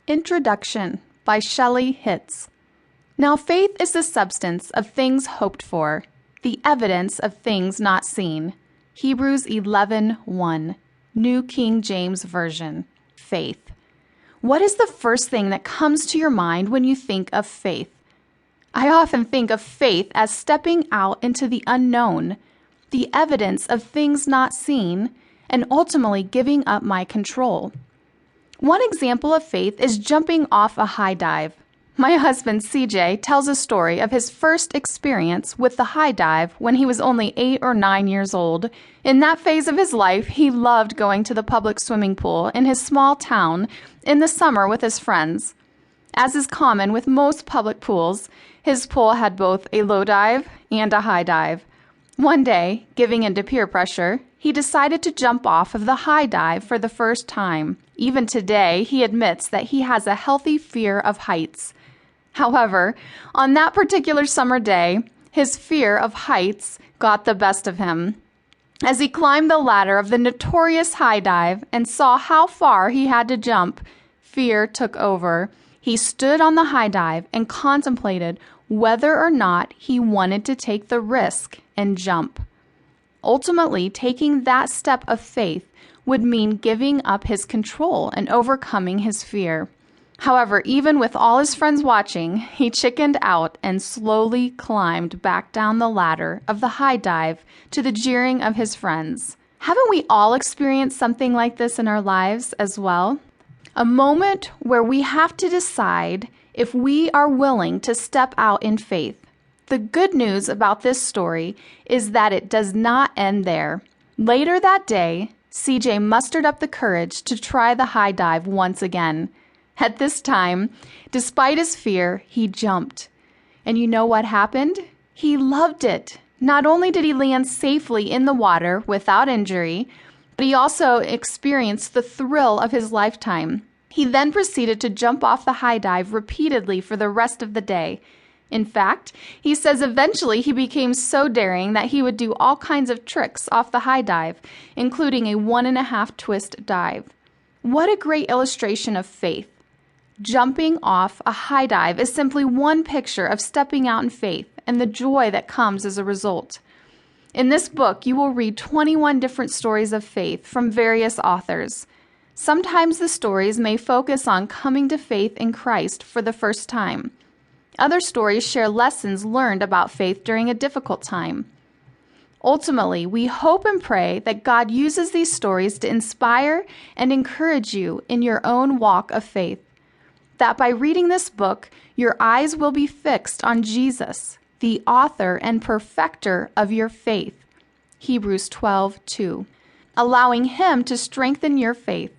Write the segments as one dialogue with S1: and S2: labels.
S1: Introduction by Shelley Hitz. Now faith is the substance of things hoped for, the evidence of things not seen. Hebrews 11:1, New King James Version. Faith. What is the first thing that comes to your mind when you think of faith? I often think of faith as stepping out into the unknown, the evidence of things not seen, and ultimately giving up my control. One example of faith is jumping off a high dive. My husband, CJ, tells a story of his first experience with the high dive when he was only 8 or 9 years old. In that phase of his life, he loved going to the public swimming pool in his small town in the summer with his friends. As is common with most public pools, his pool had both a low dive and a high dive. One day, giving in to peer pressure, he decided to jump off of the high dive for the first time. Even today, he admits that he has a healthy fear of heights. However, on that particular summer day, his fear of heights got the best of him. As he climbed the ladder of the notorious high dive and saw how far he had to jump, fear took over. He stood on the high dive and contemplated whether or not he wanted to take the risk and jump. Ultimately, taking that step of faith would mean giving up his control and overcoming his fear. However, even with all his friends watching, he chickened out and slowly climbed back down the ladder of the high dive to the jeering of his friends. Haven't we all experienced something like this in our lives as well? A moment where we have to decide if we are willing to step out in faith. The good news about this story is that it does not end there. Later that day, CJ mustered up the courage to try the high dive once again. At this time, despite his fear, he jumped. And you know what happened? He loved it. Not only did he land safely in the water without injury, but he also experienced the thrill of his lifetime. He then proceeded to jump off the high dive repeatedly for the rest of the day. In fact, he says eventually he became so daring that he would do all kinds of tricks off the high dive, including a 1.5 twist dive. What a great illustration of faith. Jumping off a high dive is simply one picture of stepping out in faith and the joy that comes as a result. In this book, you will read 21 different stories of faith from various authors. Sometimes the stories may focus on coming to faith in Christ for the first time. Other stories share lessons learned about faith during a difficult time. Ultimately, we hope and pray that God uses these stories to inspire and encourage you in your own walk of faith. That by reading this book, your eyes will be fixed on Jesus, the author and perfecter of your faith. Hebrews 12:2. Allowing Him to strengthen your faith.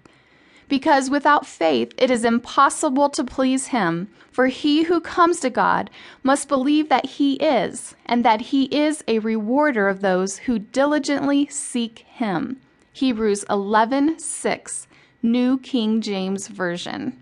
S1: Because without faith, it is impossible to please Him. For he who comes to God must believe that He is, and that He is a rewarder of those who diligently seek Him. Hebrews 11:6, New King James Version.